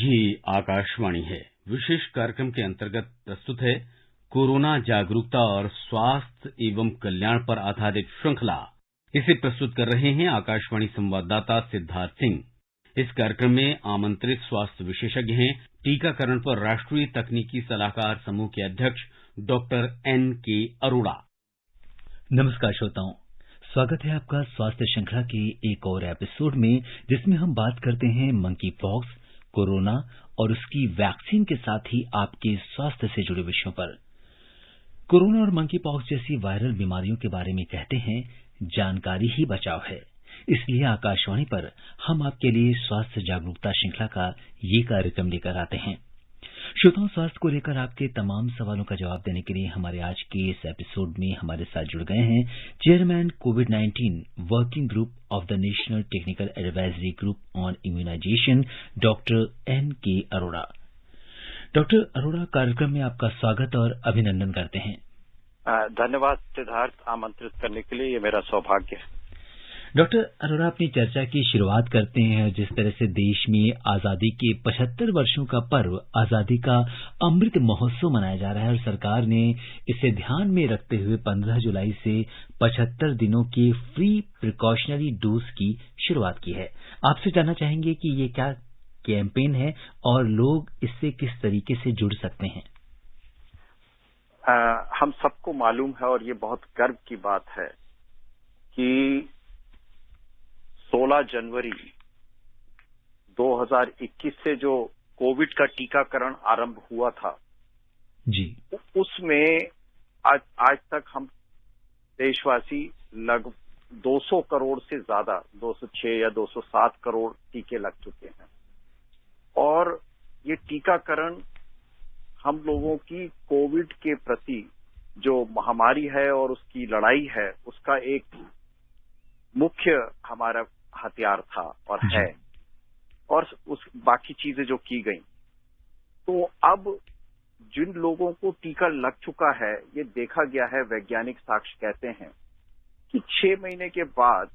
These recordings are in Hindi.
ये आकाशवाणी है। विशेष कार्यक्रम के अंतर्गत प्रस्तुत है कोरोना जागरूकता और स्वास्थ्य एवं कल्याण पर आधारित श्रृंखला। इसे प्रस्तुत कर रहे हैं आकाशवाणी संवाददाता सिद्धार्थ सिंह। इस कार्यक्रम में आमंत्रित स्वास्थ्य विशेषज्ञ हैं टीकाकरण पर राष्ट्रीय तकनीकी सलाहकार समूह के अध्यक्ष डॉक्टर N.K. अरोड़ा। नमस्कार श्रोताओं, स्वागत है आपका स्वास्थ्य श्रृंखला के एक और एपिसोड में, जिसमें हम बात करते हैं मंकी पॉक्स, कोरोना और उसकी वैक्सीन के साथ ही आपके स्वास्थ्य से जुड़े विषयों पर। कोरोना और मंकी पॉक्स जैसी वायरल बीमारियों के बारे में कहते हैं, जानकारी ही बचाव है। इसलिए आकाशवाणी पर हम आपके लिए स्वास्थ्य जागरूकता श्रृंखला का ये कार्यक्रम लेकर आते हैं। श्रोताओं, स्वास्थ्य को लेकर आपके तमाम सवालों का जवाब देने के लिए हमारे आज के इस एपिसोड में हमारे साथ जुड़ गए हैं चेयरमैन कोविड-19 working group of the national technical advisory group on immunisation doctor N.K. Arora. Doctor Arora, कार्यक्रम में आपका स्वागत और अभिनंदन करते हैं। धन्यवाद सिद्धार्थ, आमंत्रित करने के लिए। ये मेरा सौभाग्य है। डॉक्टर अरोड़ा, अपनी चर्चा की शुरुआत करते हैं। जिस तरह से देश में आजादी के 75 वर्षों का पर्व, आजादी का अमृत महोत्सव मनाया जा रहा है और सरकार ने इसे ध्यान में रखते हुए 15 जुलाई से 75 दिनों के फ्री प्रिकॉशनरी डोज की शुरुआत की है। आपसे जानना चाहेंगे कि ये क्या कैंपेन है और लोग इससे किस तरीके से जुड़ सकते हैं। हम सबको मालूम है और ये बहुत गर्व की बात है कि 16 जनवरी 2021 से जो कोविड का टीकाकरण आरंभ हुआ था जी, उसमें आज तक हम देशवासी लगभग 200 करोड़ से ज्यादा 206 या 207 करोड़ टीके लग चुके हैं। और ये टीकाकरण हम लोगों की कोविड के प्रति जो महामारी है और उसकी लड़ाई है, उसका एक मुख्य हमारा हथियार था और है। और उस बाकी चीजें जो की गई, तो अब जिन लोगों को टीका लग चुका है, ये देखा गया है, वैज्ञानिक साक्ष्य कहते हैं कि 6 महीने के बाद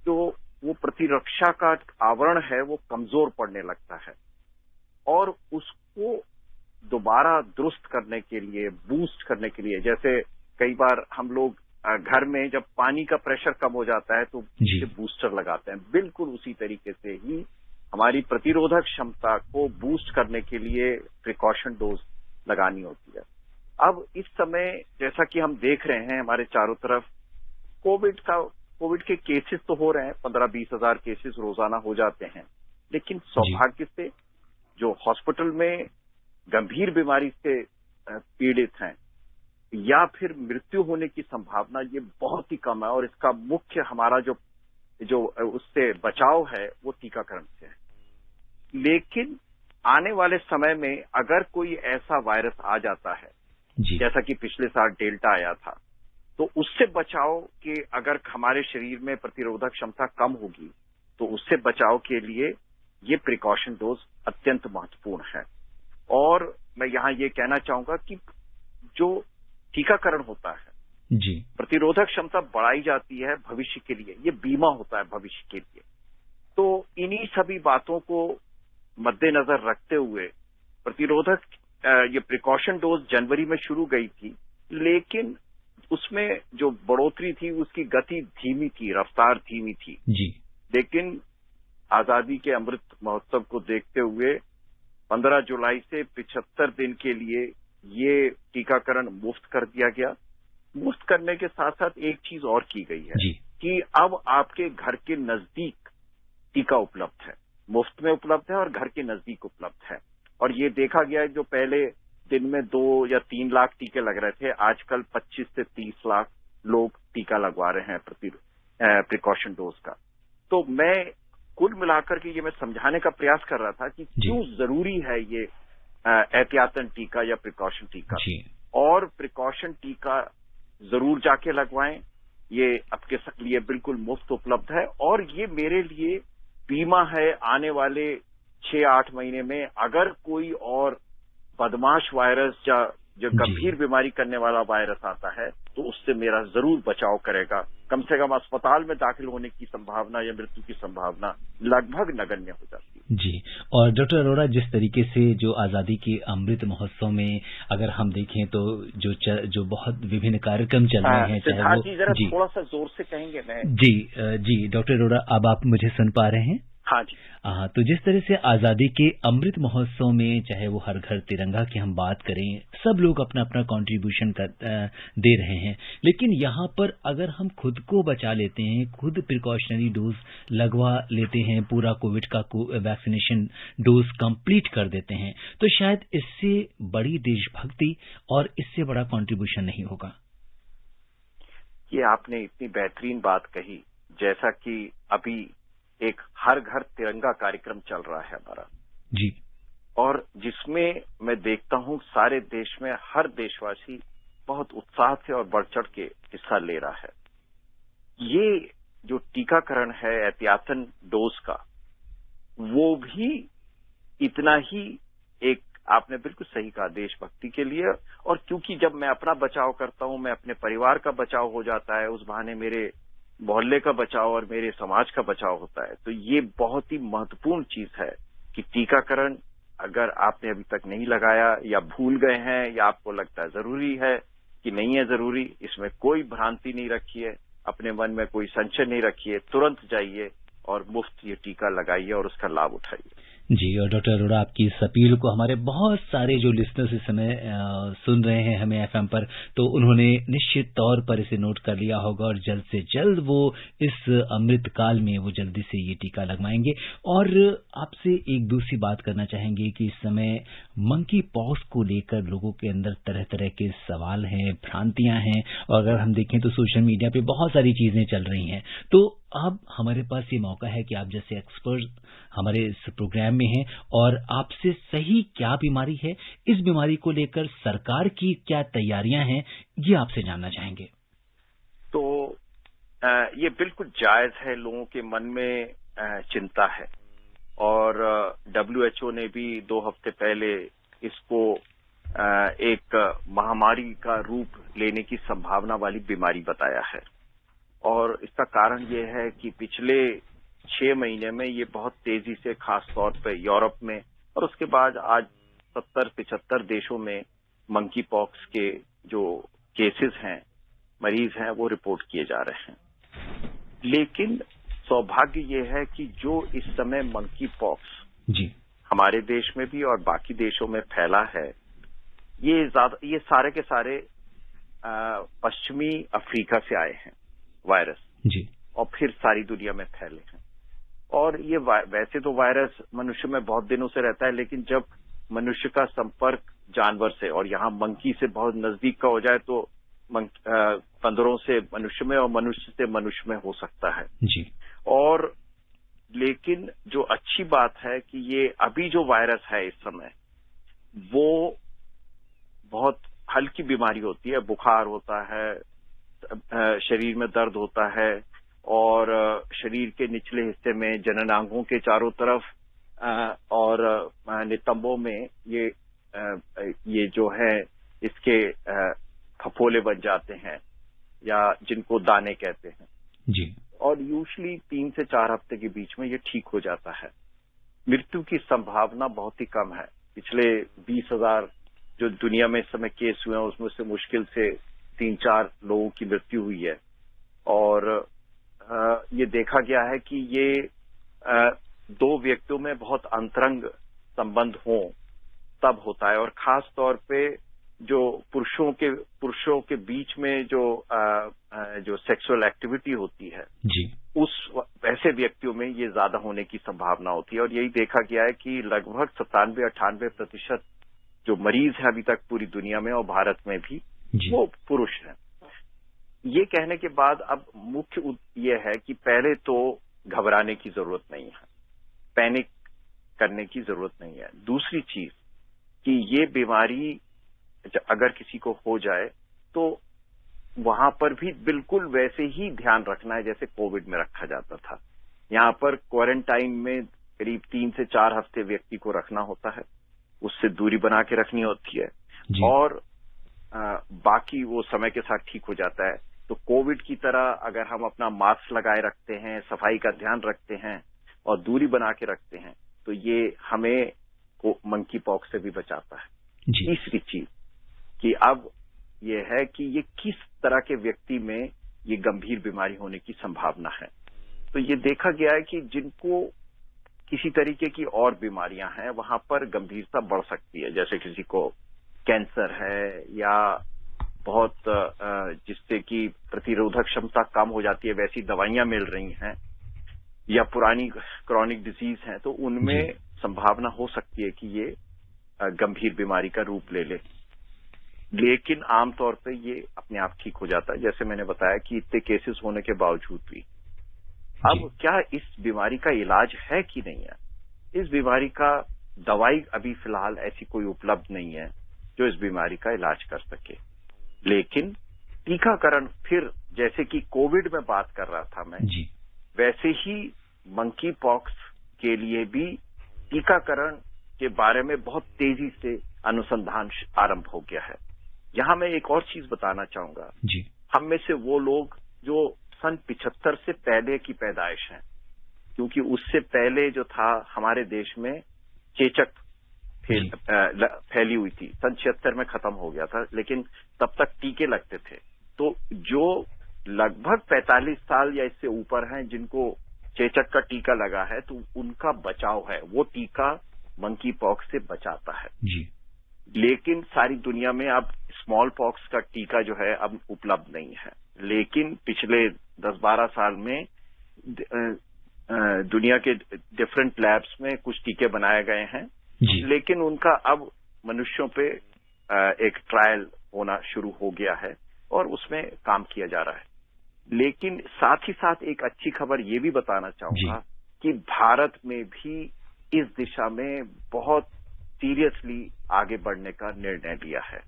जो वो प्रतिरक्षा का आवरण है वो कमजोर पड़ने लगता है और उसको दोबारा दुरुस्त करने के लिए, बूस्ट करने के लिए, जैसे कई बार हम लोग घर में जब पानी का प्रेशर कम हो जाता है तो बूस्टर लगाते हैं, बिल्कुल उसी तरीके से ही हमारी प्रतिरोधक क्षमता को बूस्ट करने के लिए प्रिकॉशन डोज लगानी होती है। अब इस समय जैसा कि हम देख रहे हैं हमारे चारों तरफ कोविड के केसेस तो हो रहे हैं, 15-20 हजार केसेस रोजाना हो जाते हैं, लेकिन सौभाग्य से जो हॉस्पिटल में गंभीर बीमारी से पीड़ित हैं या फिर मृत्यु होने की संभावना ये बहुत ही कम है। और इसका मुख्य हमारा जो उससे बचाव है वो टीकाकरण से है। लेकिन आने वाले समय में अगर कोई ऐसा वायरस आ जाता है जैसा कि पिछले साल डेल्टा आया था, तो उससे बचाव के अगर हमारे शरीर में प्रतिरोधक क्षमता कम होगी तो उससे बचाव के लिए ये प्रिकॉशन डोज अत्यंत महत्वपूर्ण है। और मैं यहाँ ये कहना चाहूंगा कि जो टीकाकरण होता है जी, प्रतिरोधक क्षमता बढ़ाई जाती है भविष्य के लिए, ये बीमा होता है भविष्य के लिए। तो इन्हीं सभी बातों को मद्देनजर रखते हुए प्रतिरोधक ये प्रिकॉशन डोज जनवरी में शुरू गई थी, लेकिन उसमें जो बढ़ोतरी थी उसकी गति धीमी थी, रफ्तार धीमी थी जी। लेकिन आजादी के अमृत महोत्सव को देखते हुए 15 जुलाई से 75 दिन के लिए ये टीकाकरण मुफ्त कर दिया गया। मुफ्त करने के साथ साथ एक चीज और की गई है कि अब आपके घर के नजदीक टीका उपलब्ध है, मुफ्त में उपलब्ध है और घर के नजदीक उपलब्ध है। और ये देखा गया है, जो पहले दिन में 2 या 3 लाख टीके लग रहे थे, आजकल 25 से 30 लाख लोग टीका लगवा रहे हैं प्रिकॉशन डोज का। तो मैं कुल मिलाकर के ये मैं समझाने का प्रयास कर रहा था कि क्यों जरूरी है ये एहतियातन टीका या प्रिकॉशन टीका। और प्रिकॉशन टीका जरूर जाके लगवाएं, ये आपके लिए बिल्कुल मुफ्त उपलब्ध है और ये मेरे लिए बीमा है। आने वाले 6-8 महीने में अगर कोई और बदमाश वायरस या जो गंभीर बीमारी करने वाला वायरस आता है तो उससे मेरा जरूर बचाव करेगा। कम से कम अस्पताल में दाखिल होने की संभावना या मृत्यु की संभावना लगभग नगण्य हो जाती है। जी। और डॉक्टर अरोड़ा, जिस तरीके से जो आज़ादी के अमृत महोत्सव में अगर हम देखें तो जो बहुत विभिन्न कार्यक्रम चल रहे हैं, चाहे वो जी जरा थोड़ा सा जोर से कहेंगे। मैं जी डॉक्टर अरोड़ा, अब आप मुझे सुन पा रहे हैं? हाँ जी। हाँ, तो जिस तरह से आज़ादी के अमृत महोत्सव में चाहे वो हर घर तिरंगा की हम बात करें, सब लोग अपना अपना कंट्रीब्यूशन दे रहे हैं, लेकिन यहाँ पर अगर हम खुद को बचा लेते हैं, खुद प्रिकॉशनरी डोज लगवा लेते हैं, पूरा कोविड का वैक्सीनेशन डोज कंप्लीट कर देते हैं, तो शायद इससे बड़ी देशभक्ति और इससे बड़ा कंट्रीब्यूशन नहीं होगा। ये आपने इतनी बेहतरीन बात कही, जैसा कि अभी एक हर घर तिरंगा कार्यक्रम चल रहा है हमारा जी, और जिसमें मैं देखता हूं सारे देश में हर देशवासी बहुत उत्साह से और बढ़ चढ़ के हिस्सा ले रहा है। ये जो टीकाकरण है एहतियातन डोज का, वो भी इतना ही एक, आपने बिल्कुल सही कहा, देशभक्ति के लिए। और क्योंकि जब मैं अपना बचाव करता हूं, मैं अपने परिवार का बचाव हो जाता है, उस बहाने मेरे मोहल्ले का बचाव और मेरे समाज का बचाव होता है। तो ये बहुत ही महत्वपूर्ण चीज है कि टीकाकरण अगर आपने अभी तक नहीं लगाया या भूल गए हैं या आपको लगता है जरूरी है कि नहीं है जरूरी, इसमें कोई भ्रांति नहीं रखिए, अपने मन में कोई संशय नहीं रखिए, तुरंत जाइए और मुफ्त ये टीका लगाइए और उसका लाभ उठाइए। जी। और डॉक्टर अरोड़ा, आपकी इस अपील को हमारे बहुत सारे जो लिसनर्स इस समय सुन रहे हैं हमें एफएम पर, तो उन्होंने निश्चित तौर पर इसे नोट कर लिया होगा और जल्द से जल्द वो इस अमृत काल में वो जल्दी से ये टीका लगवाएंगे। और आपसे एक दूसरी बात करना चाहेंगे कि इस समय मंकी पॉक्स को लेकर लोगों के अंदर तरह तरह के सवाल हैं, भ्रांतियां हैं, और अगर हम देखें तो सोशल मीडिया पे बहुत सारी चीजें चल रही हैं। तो अब हमारे पास ये मौका है कि आप जैसे एक्सपर्ट हमारे इस प्रोग्राम में हैं और आपसे सही क्या बीमारी है, इस बीमारी को लेकर सरकार की क्या तैयारियां हैं, ये आपसे जानना चाहेंगे। तो ये बिल्कुल जायज है, लोगों के मन में चिंता है और WHO ने भी 2 हफ्ते पहले इसको एक महामारी का रूप लेने की संभावना वाली बीमारी बताया है। और इसका कारण ये है कि पिछले 6 महीने में ये बहुत तेजी से, खास तौर पे यूरोप में और उसके बाद आज 70-75 देशों में मंकी पॉक्स के जो केसेस हैं, मरीज हैं, वो रिपोर्ट किए जा रहे हैं। लेकिन सौभाग्य ये है कि जो इस समय मंकी पॉक्स जी हमारे देश में भी और बाकी देशों में फैला है, ये सारे के सारे पश्चिमी अफ्रीका से आए हैं वायरस जी, और फिर सारी दुनिया में फैले हैं। और ये वैसे तो वायरस मनुष्य में बहुत दिनों से रहता है, लेकिन जब मनुष्य का संपर्क जानवर से और यहाँ मंकी से बहुत नजदीक का हो जाए तो बंदरों से मनुष्य में और मनुष्य से मनुष्य में हो सकता है जी। और लेकिन जो अच्छी बात है कि ये अभी जो वायरस है इस समय, वो बहुत हल्की बीमारी होती है, बुखार होता है, शरीर में दर्द होता है और शरीर के निचले हिस्से में, जननांगों के चारों तरफ और नितंबों में ये जो है इसके फफोले बन जाते हैं या जिनको दाने कहते हैं जी। और यूजुअली 3 से 4 हफ्ते के बीच में ये ठीक हो जाता है। मृत्यु की संभावना बहुत ही कम है। पिछले 20,000 जो दुनिया में इस समय केस हुए हैं उसमें से मुश्किल से 3-4 लोगों की मृत्यु हुई है और ये देखा गया है कि ये 2 व्यक्तियों में बहुत अंतरंग संबंध हो तब होता है और खास तौर पे जो पुरुषों के बीच में जो सेक्सुअल एक्टिविटी होती है जी, वैसे व्यक्तियों में ये ज्यादा होने की संभावना होती है और यही देखा गया है कि लगभग 97-98% जो मरीज हैं अभी तक पूरी दुनिया में और भारत में भी वो पुरुष हैं। ये कहने के बाद अब मुख्य ये है कि पहले तो घबराने की जरूरत नहीं है, पैनिक करने की जरूरत नहीं है। दूसरी चीज कि ये बीमारी अगर किसी को हो जाए तो वहां पर भी बिल्कुल वैसे ही ध्यान रखना है जैसे कोविड में रखा जाता था। यहाँ पर क्वारंटाइन में करीब 3 से 4 हफ्ते व्यक्ति को रखना होता है, उससे दूरी बना के रखनी होती है और बाकी वो समय के साथ ठीक हो जाता है। तो कोविड की तरह अगर हम अपना मास्क लगाए रखते हैं, सफाई का ध्यान रखते हैं और दूरी बना के रखते हैं तो ये हमें मंकी पॉक्स से भी बचाता है। तीसरी चीज कि अब ये है कि ये किस तरह के व्यक्ति में ये गंभीर बीमारी होने की संभावना है। तो ये देखा गया है कि जिनको किसी तरीके की और बीमारियां हैं वहां पर गंभीरता बढ़ सकती है, जैसे किसी को कैंसर है या बहुत जिससे कि प्रतिरोधक क्षमता कम हो जाती है, वैसी दवाइयां मिल रही हैं, या पुरानी क्रॉनिक डिजीज है, तो उनमें संभावना हो सकती है कि ये गंभीर बीमारी का रूप ले ले। लेकिन आमतौर पे ये अपने आप ठीक हो जाता है, जैसे मैंने बताया कि इतने केसेस होने के बावजूद भी। अब क्या इस बीमारी का इलाज है कि नहीं है? इस बीमारी का दवाई अभी फिलहाल ऐसी कोई उपलब्ध नहीं है जो इस बीमारी का इलाज कर सके। लेकिन टीकाकरण, फिर जैसे कि कोविड में बात कर रहा था मैं, वैसे ही मंकी पॉक्स के लिए भी टीकाकरण के बारे में बहुत तेजी से अनुसंधान आरंभ हो गया है। यहां मैं एक और चीज बताना चाहूंगा। हम में से वो लोग जो सन 75 से पहले की पैदाइश हैं, क्योंकि उससे पहले जो था हमारे देश में चेचक फैली हुई थी, सन 76 में खत्म हो गया था, लेकिन तब तक टीके लगते थे। तो जो लगभग 45 साल या इससे ऊपर हैं जिनको चेचक का टीका लगा है, तो उनका बचाव है, वो टीका मंकी पॉक्स से बचाता है। लेकिन सारी दुनिया में अब स्मॉल पॉक्स का टीका जो है अब उपलब्ध नहीं है। लेकिन पिछले 10-12 साल में दुनिया के डिफरेंट लैब्स में कुछ टीके बनाए गए हैं, लेकिन उनका अब मनुष्यों पे एक ट्रायल होना शुरू हो गया है और उसमें काम किया जा रहा है। लेकिन साथ ही साथ एक अच्छी खबर ये भी बताना चाहूंगा कि भारत में भी इस दिशा में बहुत सीरियसली आगे बढ़ने का निर्णय लिया है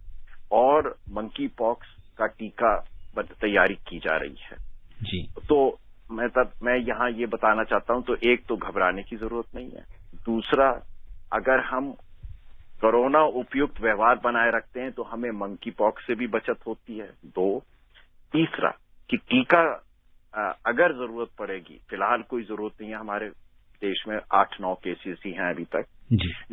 और मंकी पॉक्स का टीका तैयारी की जा रही है। तो मैं यहाँ ये बताना चाहता हूं, तो एक तो घबराने की जरूरत नहीं है, दूसरा अगर हम कोरोना उपयुक्त व्यवहार बनाए रखते हैं तो हमें मंकी पॉक्स से भी बचत होती है। तीसरा कि टीका अगर जरूरत पड़ेगी, फिलहाल कोई जरूरत नहीं है, हमारे देश में 8-9 केसेस ही हैं अभी तक,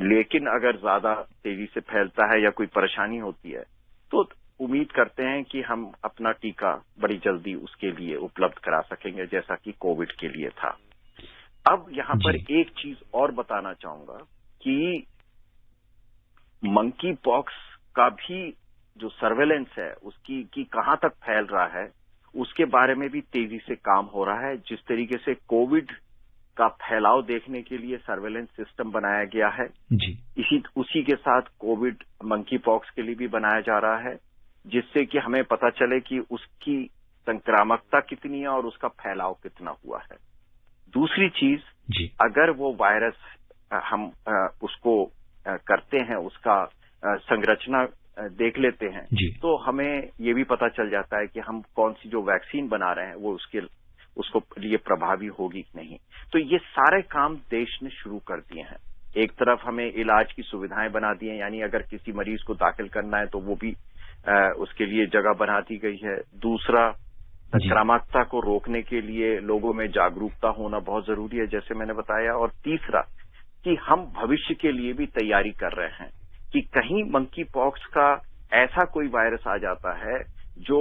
लेकिन अगर ज्यादा तेजी से फैलता है या कोई परेशानी होती है तो उम्मीद करते हैं कि हम अपना टीका बड़ी जल्दी उसके लिए उपलब्ध करा सकेंगे, जैसा कि कोविड के लिए था। अब यहाँ पर एक चीज और बताना चाहूंगा कि मंकी पॉक्स का भी जो सर्वेलेंस है उसकी कि कहाँ तक फैल रहा है, उसके बारे में भी तेजी से काम हो रहा है। जिस तरीके से कोविड का फैलाव देखने के लिए सर्वेलेंस सिस्टम बनाया गया है, उसी के साथ कोविड मंकी पॉक्स के लिए भी बनाया जा रहा है, जिससे कि हमें पता चले कि उसकी संक्रामकता कितनी है और उसका फैलाव कितना हुआ है। दूसरी चीज, अगर वो वायरस हम उसको करते हैं, उसका संरचना देख लेते हैं, तो हमें ये भी पता चल जाता है कि हम कौन सी जो वैक्सीन बना रहे हैं वो उसको लिए प्रभावी होगी कि नहीं। तो ये सारे काम देश ने शुरू कर दिए हैं। एक तरफ हमें इलाज की सुविधाएं बना दी हैं, यानी अगर किसी मरीज को दाखिल करना है तो वो भी उसके लिए जगह बना दी गई है। दूसरा, संक्रामकता को रोकने के लिए लोगों में जागरूकता होना बहुत जरूरी है, जैसे मैंने बताया। और तीसरा कि हम भविष्य के लिए भी तैयारी कर रहे हैं कि कहीं मंकी पॉक्स का ऐसा कोई वायरस आ जाता है जो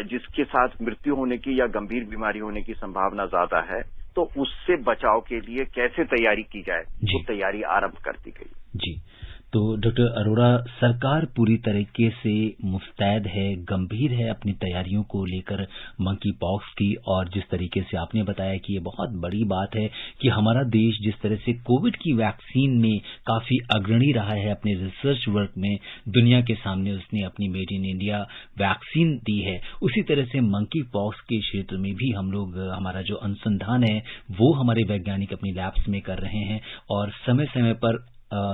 जिसके साथ मृत्यु होने की या गंभीर बीमारी होने की संभावना ज्यादा है, तो उससे बचाव के लिए कैसे तैयारी की जाए, वो तैयारी आरंभ कर दी गई। तो डॉक्टर अरोड़ा, सरकार पूरी तरीके से मुस्तैद है, गंभीर है अपनी तैयारियों को लेकर मंकी पॉक्स की, और जिस तरीके से आपने बताया कि ये बहुत बड़ी बात है कि हमारा देश जिस तरह से कोविड की वैक्सीन में काफी अग्रणी रहा है अपने रिसर्च वर्क में, दुनिया के सामने उसने अपनी मेड इन इंडिया वैक्सीन दी है, उसी तरह से मंकी पॉक्स के क्षेत्र में भी हम लोग, हमारा जो अनुसंधान है वो हमारे वैज्ञानिक अपनी लैब्स में कर रहे हैं, और समय समय पर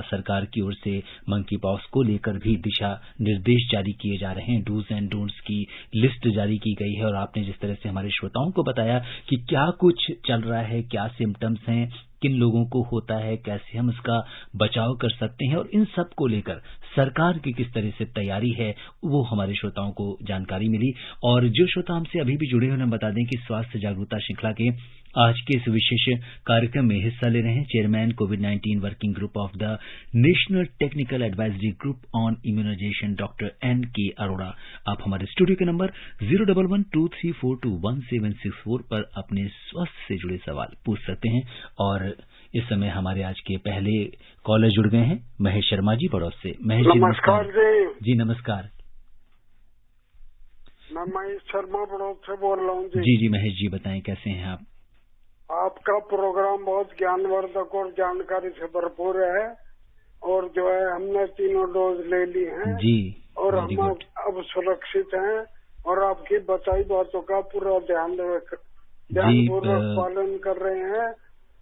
सरकार की ओर से मंकी पॉक्स को लेकर भी दिशा निर्देश जारी किए जा रहे हैं, डूज एंड डोंट्स की लिस्ट जारी की गई है। और आपने जिस तरह से हमारे श्रोताओं को बताया कि क्या कुछ चल रहा है, क्या सिम्टम्स हैं, किन लोगों को होता है, कैसे हम इसका बचाव कर सकते हैं, और इन सब को लेकर सरकार की किस तरह से तैयारी है, वो हमारे श्रोताओं को जानकारी मिली। और जो श्रोता हमसे अभी भी जुड़े हुए, बता दें कि स्वास्थ्य जागरूकता श्रृंखला के आज के इस विशेष कार्यक्रम में हिस्सा ले रहे हैं चेयरमैन कोविड-19 working group of the national technical advisory group on immunisation doctor N.K. Arora. आप हमारे स्टूडियो के नंबर 01123421764 पर अपने स्वास्थ्य से जुड़े सवाल पूछ सकते हैं। और इस समय हमारे आज के पहले कॉलर जुड़ गए हैं महेश शर्मा जी बड़ौद से। महेश जी नमस्कार। जी नमस्कार। मैं महेश शर्मा बड़ौद से बोल रहा हूँ जी महेश जी बताएं कैसे हैं आप? आपका प्रोग्राम बहुत ज्ञानवर्धक और जानकारी से भरपूर है और जो है हमने 3 डोज ले ली हैं जी और हम अब सुरक्षित हैं और आपकी बताई बातों का पूरा ध्यानपूर्वक पालन कर रहे हैं।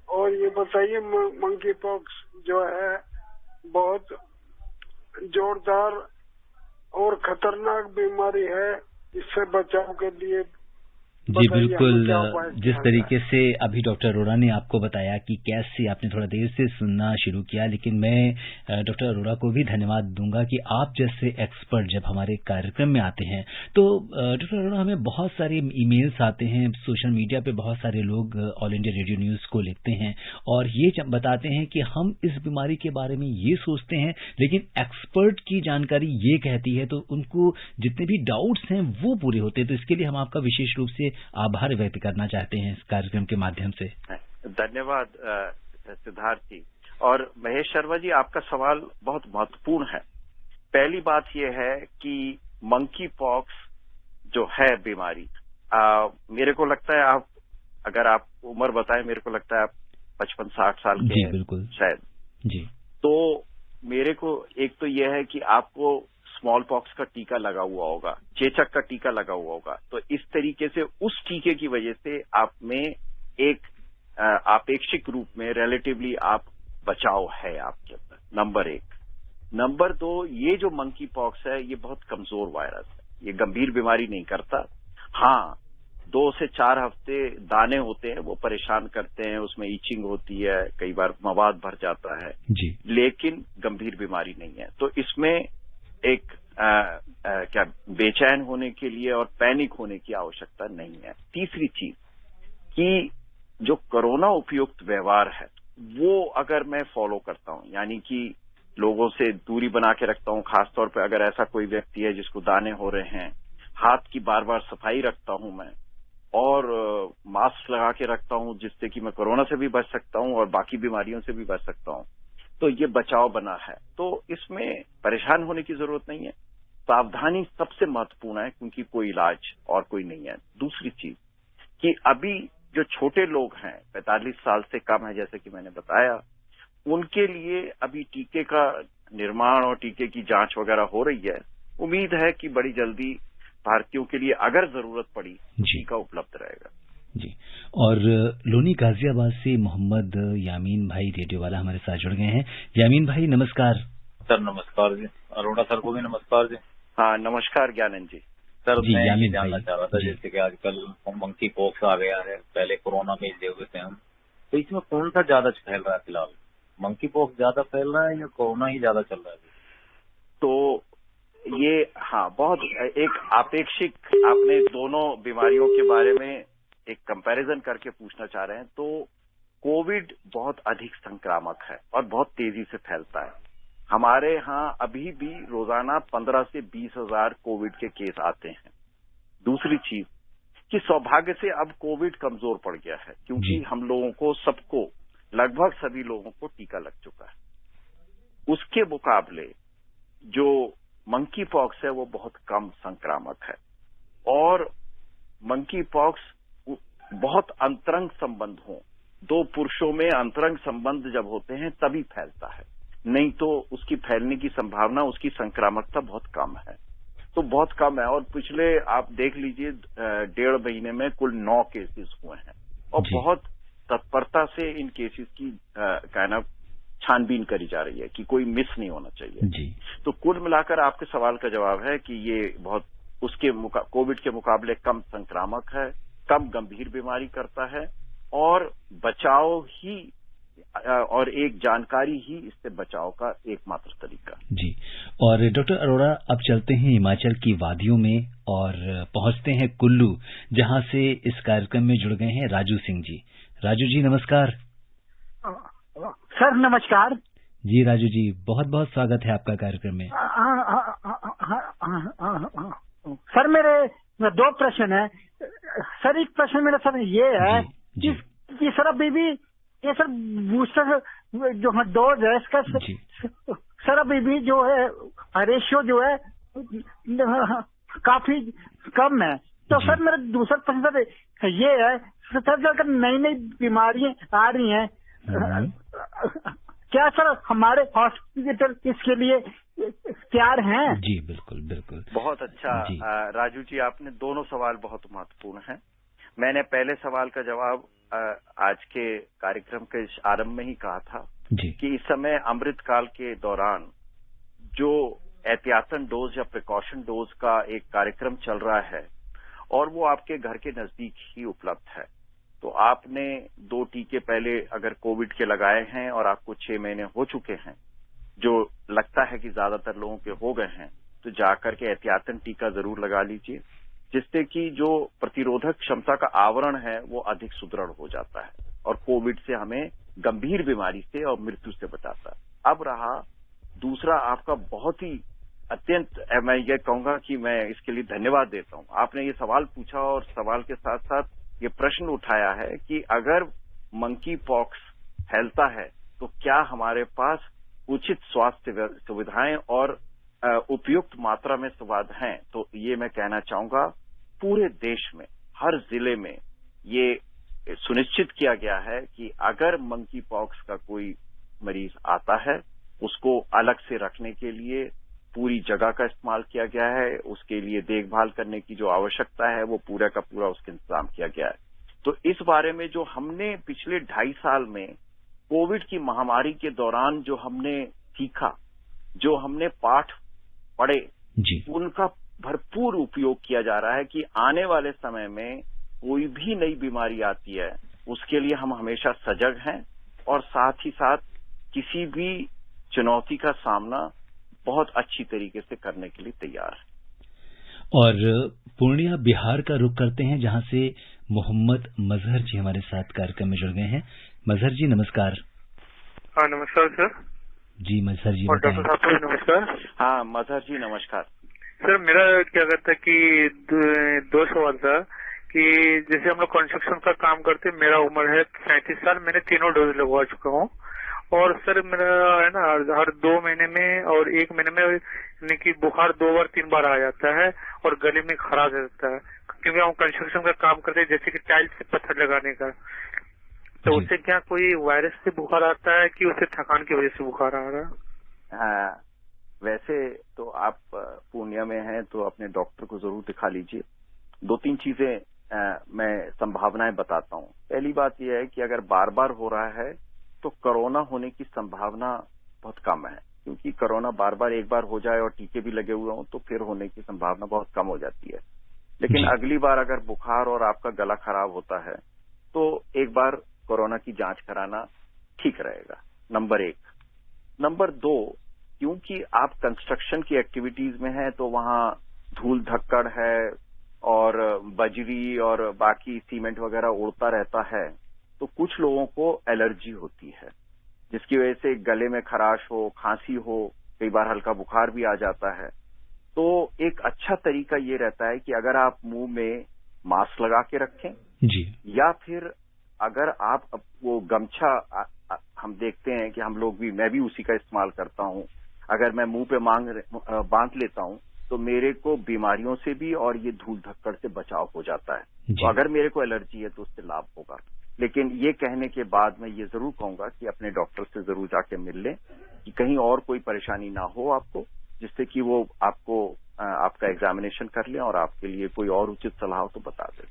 और ये बताइए मंकी पॉक्स जो है बहुत जोरदार और खतरनाक बीमारी है, इससे बचाव के लिए जी बिल्कुल। जिस तरीके से अभी डॉक्टर अरोड़ा ने आपको बताया कि कैसे आपने थोड़ा देर से सुनना शुरू किया, लेकिन मैं डॉक्टर अरोड़ा को भी धन्यवाद दूंगा कि आप जैसे एक्सपर्ट जब हमारे कार्यक्रम में आते हैं तो डॉक्टर अरोड़ा हमें बहुत सारे ईमेल्स आते हैं, सोशल मीडिया पे बहुत सारे लोग ऑल इंडिया रेडियो न्यूज को लिखते हैं और ये बताते हैं कि हम इस बीमारी के बारे में ये सोचते हैं लेकिन एक्सपर्ट की जानकारी ये कहती है, तो उनको जितने भी डाउट्स हैं वो पूरे होते हैं। तो इसके लिए हम आपका विशेष रूप से आभार व्यक्त करना चाहते हैं इस कार्यक्रम के माध्यम से। धन्यवाद सिद्धार्थ जी। और महेश शर्मा जी, आपका सवाल बहुत महत्वपूर्ण है। पहली बात यह है कि मंकी पॉक्स जो है बीमारी, मेरे को लगता है आप अगर आप उम्र बताएं, मेरे को लगता है आप 55-60 साल के जी बिल्कुल शायद जी। तो मेरे को एक तो यह है कि आपको स्मॉल पॉक्स का टीका लगा हुआ होगा, चेचक का टीका लगा हुआ होगा, तो इस तरीके से उस टीके की वजह से आप में एक आपेक्षिक रूप में रिलेटिवली आप बचाव है आपके अंदर, नंबर 1। नंबर 2, ये जो मंकी पॉक्स है ये बहुत कमजोर वायरस है, ये गंभीर बीमारी नहीं करता। हाँ, 2 से 4 हफ्ते दाने होते हैं, वो परेशान करते हैं, उसमें ईचिंग होती है, कई बार मवाद भर जाता है जी, लेकिन गंभीर बीमारी नहीं है। तो इसमें एक क्या बेचैन होने के लिए और पैनिक होने की आवश्यकता नहीं है। तीसरी चीज कि जो कोरोना उपयुक्त व्यवहार है वो अगर मैं फॉलो करता हूं, यानी कि लोगों से दूरी बना के रखता हूं, खासतौर पे अगर ऐसा कोई व्यक्ति है जिसको दाने हो रहे हैं, हाथ की बार बार सफाई रखता हूं मैं और मास्क लगा के रखता हूं जिससे कि मैं कोरोना से भी बच सकता हूं और बाकी बीमारियों से भी बच सकता हूं, तो ये बचाव बना है। तो इसमें परेशान होने की जरूरत नहीं है। सावधानी सबसे महत्वपूर्ण है क्योंकि कोई इलाज और कोई नहीं है। दूसरी चीज कि अभी जो छोटे लोग हैं 45 साल से कम है, जैसे कि मैंने बताया, उनके लिए अभी टीके का निर्माण और टीके की जांच वगैरह हो रही है। उम्मीद है कि बड़ी जल्दी भारतीयों के लिए अगर जरूरत पड़ी टीका उपलब्ध रहेगा जी। और लोनी गाजियाबाद से मोहम्मद यामीन भाई रेडियो वाला हमारे साथ जुड़ गए हैं। यामीन भाई नमस्कार। सर नमस्कार जी। अरोड़ा सर को भी नमस्कार जी। हाँ नमस्कार ज्ञानंद जी। सर मैं ये जानना चाह रहा था, जैसे कि आजकल मंकी पॉक्स आ गया है, पहले कोरोना में ले हुए थे हम, तो इसमें कौन सा ज्यादा फैल रहा है फिलहाल? मंकी पॉक्स ज्यादा फैल रहा है या कोरोना ही ज्यादा चल रहा है? तो ये हाँ बहुत एक आपेक्षिक, आपने दोनों बीमारियों के बारे में एक कंपैरिजन करके पूछना चाह रहे हैं। तो कोविड बहुत अधिक संक्रामक है और बहुत तेजी से फैलता है। हमारे यहाँ अभी भी रोजाना 15 से 20 हजार कोविड के केस आते हैं। दूसरी चीज कि सौभाग्य से अब कोविड कमजोर पड़ गया है क्योंकि हम लोगों को सबको, लगभग सभी लोगों को टीका लग चुका है। उसके मुकाबले जो मंकी पॉक्स है वो बहुत कम संक्रामक है और मंकी पॉक्स बहुत अंतरंग संबंध हो, 2 पुरुषों में अंतरंग संबंध जब होते हैं तभी फैलता है, नहीं तो उसकी फैलने की संभावना, उसकी संक्रामकता बहुत कम है। तो बहुत कम है और पिछले आप देख लीजिए 1.5 महीने में कुल 9 केसेस हुए हैं और बहुत तत्परता से इन केसेस की कहना छानबीन करी जा रही है कि कोई मिस नहीं होना चाहिए जी। तो कुल मिलाकर आपके सवाल का जवाब है कि ये बहुत उसके कोविड के मुकाबले कम संक्रामक है, कम गंभीर बीमारी करता है और बचाव ही और एक जानकारी ही इससे बचाव का एकमात्र तरीका जी। और डॉक्टर अरोड़ा अब चलते हैं हिमाचल की वादियों में और पहुंचते हैं कुल्लू, जहां से इस कार्यक्रम में जुड़ गए हैं राजू सिंह जी। राजू जी नमस्कार। सर नमस्कार जी राजू जी, बहुत बहुत स्वागत है आपका कार्यक्रम में। सर मेरे 2 प्रश्न है सर। एक प्रश्न मेरा सर ये है कि सर अभी भी ये सर बूस्टर जो डोज है इसका सर अभी भी जो है रेशियो जो है काफी कम है। तो सर मेरा दूसरा प्रश्न सर ये है सर अगर नई नई बीमारियां आ रही हैं क्या सर हमारे हॉस्पिटल इसके लिए तैयार हैं? जी बिल्कुल बिल्कुल। बहुत अच्छा राजू जी, आपने दोनों सवाल बहुत महत्वपूर्ण हैं। मैंने पहले सवाल का जवाब आज के कार्यक्रम के आरंभ में ही कहा था कि इस समय अमृतकाल के दौरान जो एहतियातन डोज या प्रिकॉशन डोज का एक कार्यक्रम चल रहा है और वो आपके घर के नजदीक ही उपलब्ध है। तो आपने 2 टीके पहले अगर कोविड के लगाए हैं और आपको 6 महीने हो चुके हैं, जो लगता है कि ज्यादातर लोगों के हो गए हैं, तो जाकर के एहतियातन टीका जरूर लगा लीजिए, जिससे कि जो प्रतिरोधक क्षमता का आवरण है वो अधिक सुदृढ़ हो जाता है और कोविड से हमें गंभीर बीमारी से और मृत्यु से बचाता है। अब रहा दूसरा आपका बहुत ही अत्यंत, मैं ये कहूंगा कि मैं इसके लिए धन्यवाद देता हूं। आपने ये सवाल पूछा और सवाल के साथ साथ ये प्रश्न उठाया है कि अगर मंकी पॉक्स फैलता है तो क्या हमारे पास उचित स्वास्थ्य सुविधाएं और उपयुक्त मात्रा में संवाद हैं। तो ये मैं कहना चाहूंगा पूरे देश में हर जिले में ये सुनिश्चित किया गया है कि अगर मंकी पॉक्स का कोई मरीज आता है उसको अलग से रखने के लिए पूरी जगह का इस्तेमाल किया गया है। उसके लिए देखभाल करने की जो आवश्यकता है वो पूरा का पूरा उसका इंतजाम किया गया है। तो इस बारे में जो हमने पिछले 2.5 साल में कोविड की महामारी के दौरान जो हमने सीखा, जो हमने पाठ पढ़े, उनका भरपूर उपयोग किया जा रहा है कि आने वाले समय में कोई भी नई बीमारी आती है उसके लिए हम हमेशा सजग हैं और साथ ही साथ किसी भी चुनौती का सामना बहुत अच्छी तरीके से करने के लिए तैयार है। और पूर्णिया बिहार का रुख करते हैं, जहां से मोहम्मद मजहर जी हमारे साथ कार्यक्रम में जुड़ गए हैं। मजहर जी नमस्कार। हाँ नमस्कार सर। जी मजहर जी और डॉक्टर साहब को नमस्कार। हाँ मजहर जी नमस्कार। सर मेरा क्या कहता है कि 2 सवाल था कि जैसे हम लोग कंस्ट्रक्शन का काम करते, मेरा उम्र है 37 साल, मैंने 3 डोज लगवा चुका हूँ और सर मेरा है ना हर 2 महीने में और 1 महीने में यानी कि बुखार 2 बार 3 बार आ जाता है और गले में खराश रहता है, क्योंकि हम कंस्ट्रक्शन का काम करते हैं जैसे कि टाइल्स से पत्थर लगाने का। तो उससे क्या कोई वायरस से बुखार आता है कि उससे थकान की वजह से बुखार आ रहा है? हाँ, वैसे तो आप पूर्णिया में हैं तो अपने डॉक्टर को जरूर दिखा लीजिए। 2-3 चीजें मैं संभावनाएं बताता हूँ। पहली बात यह है कि अगर बार बार हो रहा है तो कोरोना होने की संभावना बहुत कम है, क्योंकि कोरोना बार बार एक बार हो जाए और टीके भी लगे हुए हों तो फिर होने की संभावना बहुत कम हो जाती है। लेकिन अगली बार अगर बुखार और आपका गला खराब होता है तो एक बार कोरोना की जांच कराना ठीक रहेगा, नंबर 1। नंबर 2, क्योंकि आप कंस्ट्रक्शन की एक्टिविटीज में हैं तो वहां धूल धक्कड़ है और बजरी और बाकी सीमेंट वगैरह उड़ता रहता है, तो कुछ लोगों को एलर्जी होती है जिसकी वजह से गले में खराश हो, खांसी हो, कई बार हल्का बुखार भी आ जाता है। तो एक अच्छा तरीका ये रहता है कि अगर आप मुंह में मास्क लगा के रखें या फिर अगर आप वो गमछा, हम देखते हैं कि हम लोग भी, मैं भी उसी का इस्तेमाल करता हूं, अगर मैं मुंह पे बांध लेता हूं तो मेरे को बीमारियों से भी और ये धूल धक्कड़ से बचाव हो जाता है। तो अगर मेरे को एलर्जी है तो उससे लाभ होगा। लेकिन ये कहने के बाद मैं ये जरूर कहूंगा कि अपने डॉक्टर से जरूर जाके मिल लें कि कहीं और कोई परेशानी ना हो आपको, जिससे कि वो आपको आपका एग्जामिनेशन कर लें और आपके लिए कोई और उचित सलाह तो बता दें।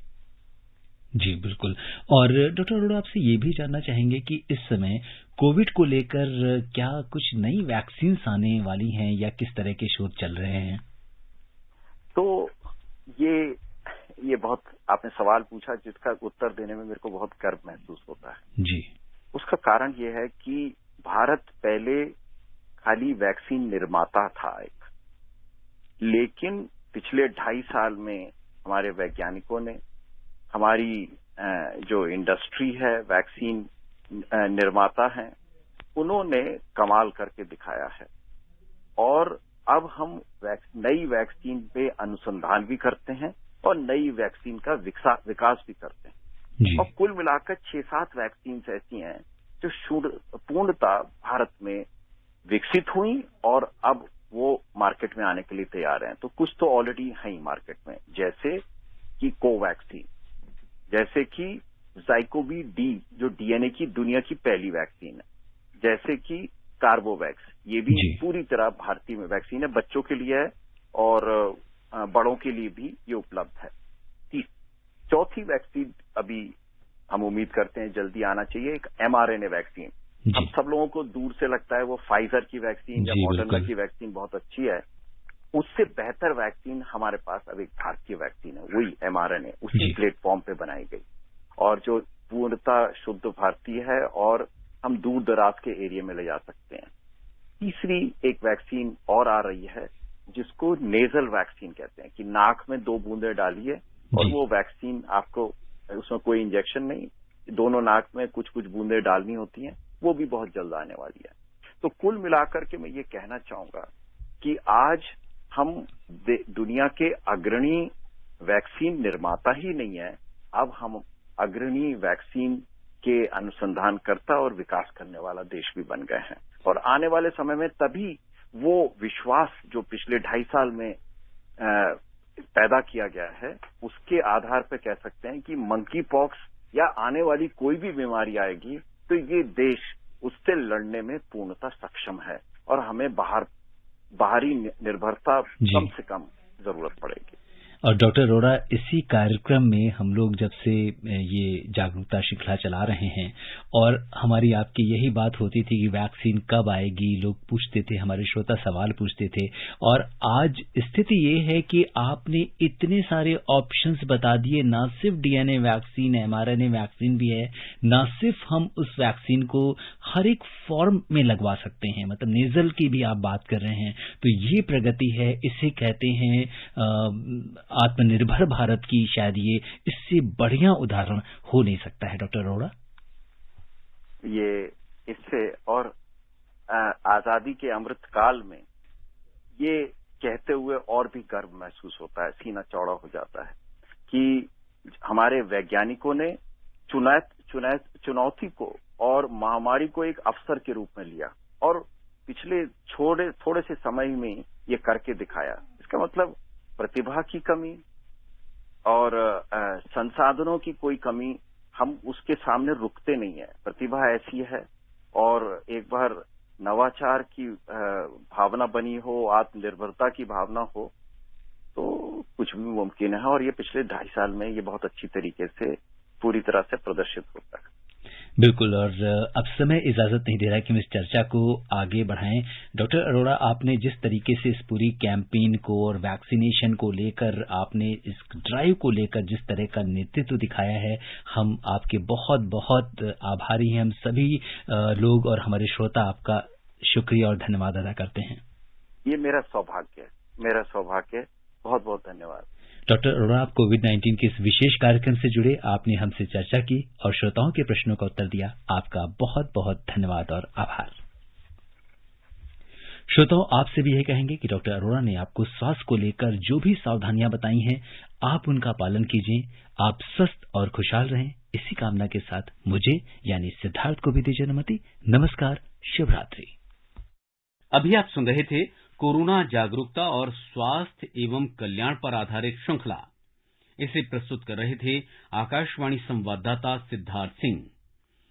जी बिल्कुल। और डॉक्टर अरोड़ा, आपसे ये भी जानना चाहेंगे कि इस समय कोविड को लेकर क्या कुछ नई वैक्सीन आने वाली हैं या किस तरह के शोध चल रहे हैं? तो ये बहुत आपने सवाल पूछा जिसका उत्तर देने में मेरे को बहुत गर्व महसूस होता है। जी। उसका कारण ये है कि भारत पहले खाली वैक्सीन निर्माता था एक, लेकिन पिछले 2.5 साल में हमारे वैज्ञानिकों ने हमारी जो इंडस्ट्री है, वैक्सीन निर्माता हैं, उन्होंने कमाल करके दिखाया है। और अब हम नई वैक्सीन पे अनुसंधान भी करते हैं और नई वैक्सीन का विकास भी करते हैं। और कुल मिलाकर 6-7 वैक्सीन ऐसी हैं जो पूर्णतः भारत में विकसित हुई और अब वो मार्केट में आने के लिए तैयार हैं। तो कुछ तो ऑलरेडी है ही मार्केट में, जैसे कि कोवैक्सीन, जैसे कि ज़ाइकोवी डी जो डीएनए की दुनिया की पहली वैक्सीन है, जैसे कि कार्बोवैक्स, ये भी पूरी तरह भारतीय में वैक्सीन है, बच्चों के लिए है और बड़ों के लिए भी ये उपलब्ध है। चौथी वैक्सीन अभी हम उम्मीद करते हैं जल्दी आना चाहिए, एक mRNA वैक्सीन। अब सब लोगों को दूर से लगता है वो फाइजर की वैक्सीन या मॉडर्ना की वैक्सीन बहुत अच्छी है, उससे बेहतर वैक्सीन हमारे पास अब एक भारतीय वैक्सीन है, वही mRNA उसी प्लेटफॉर्म पे बनाई गई और जो पूर्णतः शुद्ध भारतीय है और हम दूर दराज के एरिया में ले जा सकते हैं। तीसरी एक वैक्सीन और आ रही है जिसको नेजल वैक्सीन कहते हैं, कि नाक में 2 बूंदें डालिए और वो वैक्सीन आपको, उसमें कोई इंजेक्शन नहीं, दोनों नाक में कुछ कुछ बूंदें डालनी होती हैं, वो भी बहुत जल्द आने वाली है। तो कुल मिलाकर के मैं ये कहना चाहूंगा कि आज हम दुनिया के अग्रणी वैक्सीन निर्माता ही नहीं है, अब हम अग्रणी वैक्सीन के अनुसंधानकर्ता और विकास करने वाला देश भी बन गए हैं। और आने वाले समय में तभी वो विश्वास जो पिछले 2.5 साल में पैदा किया गया है, उसके आधार पर कह सकते हैं कि मंकी पॉक्स या आने वाली कोई भी बीमारी आएगी तो ये देश उससे लड़ने में पूर्णतः सक्षम है और हमें बाहरी निर्भरता कम से कम जरूरत पड़ेगी। और डॉक्टर अरोड़ा, इसी कार्यक्रम में हम लोग जब से ये जागरूकता श्रृंखला चला रहे हैं और हमारी आपकी यही बात होती थी कि वैक्सीन कब आएगी, लोग पूछते थे, हमारे श्रोता सवाल पूछते थे, और आज स्थिति ये है कि आपने इतने सारे ऑप्शंस बता दिए, ना सिर्फ डीएनए वैक्सीन, mRNA वैक्सीन भी है, ना सिर्फ हम उस वैक्सीन को हर एक फॉर्म में लगवा सकते हैं, मतलब नेजल की भी आप बात कर रहे हैं। तो ये प्रगति है, इसे कहते हैं आत्मनिर्भर भारत की, शायद ये इससे बढ़िया उदाहरण हो नहीं सकता है डॉक्टर अरोड़ा। ये इससे और आजादी के अमृत काल में ये कहते हुए और भी गर्व महसूस होता है, सीना चौड़ा हो जाता है कि हमारे वैज्ञानिकों ने चुनौती को और महामारी को एक अवसर के रूप में लिया और पिछले थोड़े से समय में ये करके दिखाया। इसका मतलब प्रतिभा की कमी और संसाधनों की कोई कमी, हम उसके सामने रुकते नहीं है। प्रतिभा ऐसी है और एक बार नवाचार की भावना बनी हो, आत्मनिर्भरता की भावना हो, तो कुछ भी मुमकिन है और ये पिछले 2.5 साल में ये बहुत अच्छी तरीके से पूरी तरह से प्रदर्शित होता है। बिल्कुल, और अब समय इजाजत नहीं दे रहा है कि हम इस चर्चा को आगे बढ़ाएं। डॉक्टर अरोड़ा, आपने जिस तरीके से इस पूरी कैंपेन को और वैक्सीनेशन को लेकर, आपने इस ड्राइव को लेकर जिस तरह का नेतृत्व दिखाया है, हम आपके बहुत बहुत आभारी हैं। हम सभी लोग और हमारे श्रोता आपका शुक्रिया और धन्यवाद अदा करते हैं। ये मेरा सौभाग्य, बहुत बहुत धन्यवाद। डॉक्टर अरोड़ा, आप कोविड-19 के इस विशेष कार्यक्रम से जुड़े, आपने हमसे चर्चा की और श्रोताओं के प्रश्नों का उत्तर दिया, आपका बहुत बहुत धन्यवाद और आभार। श्रोताओं, आपसे भी यही कहेंगे कि डॉक्टर अरोड़ा ने आपको स्वास्थ्य को लेकर जो भी सावधानियां बताई हैं, आप उनका पालन कीजिए। आप स्वस्थ और खुशहाल रहें, इसी कामना के साथ मुझे यानी सिद्धार्थ को भी दीजिए अनुमति। नमस्कार, शुभ रात्रि। अभी आप सुन रहे थे कोरोना जागरूकता और स्वास्थ्य एवं कल्याण पर आधारित श्रृंखला। इसे प्रस्तुत कर रहे थे आकाशवाणी संवाददाता सिद्धार्थ सिंह।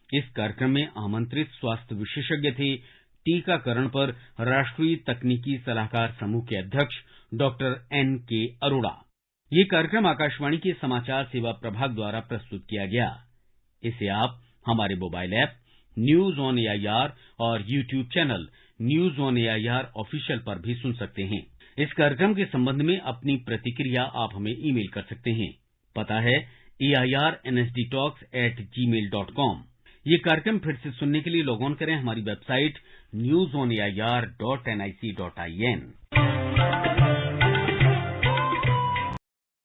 इस कार्यक्रम में आमंत्रित स्वास्थ्य विशेषज्ञ थे टीकाकरण पर राष्ट्रीय तकनीकी सलाहकार समूह के अध्यक्ष डॉक्टर N.K. अरोड़ा। ये कार्यक्रम आकाशवाणी के समाचार सेवा प्रभाग द्वारा प्रस्तुत किया गया। इसे आप हमारे mobile app news on AIR और YouTube channel news on AIR official पर भी सुन सकते हैं। इस कार्यक्रम के संबंध में अपनी प्रतिक्रिया आप हमें ईमेल कर सकते हैं। पता है airnsdtalks@gmail.com। ये कार्यक्रम फिर से सुनने के लिए लॉग ऑन करें हमारी वेबसाइट newsonair.nic.in।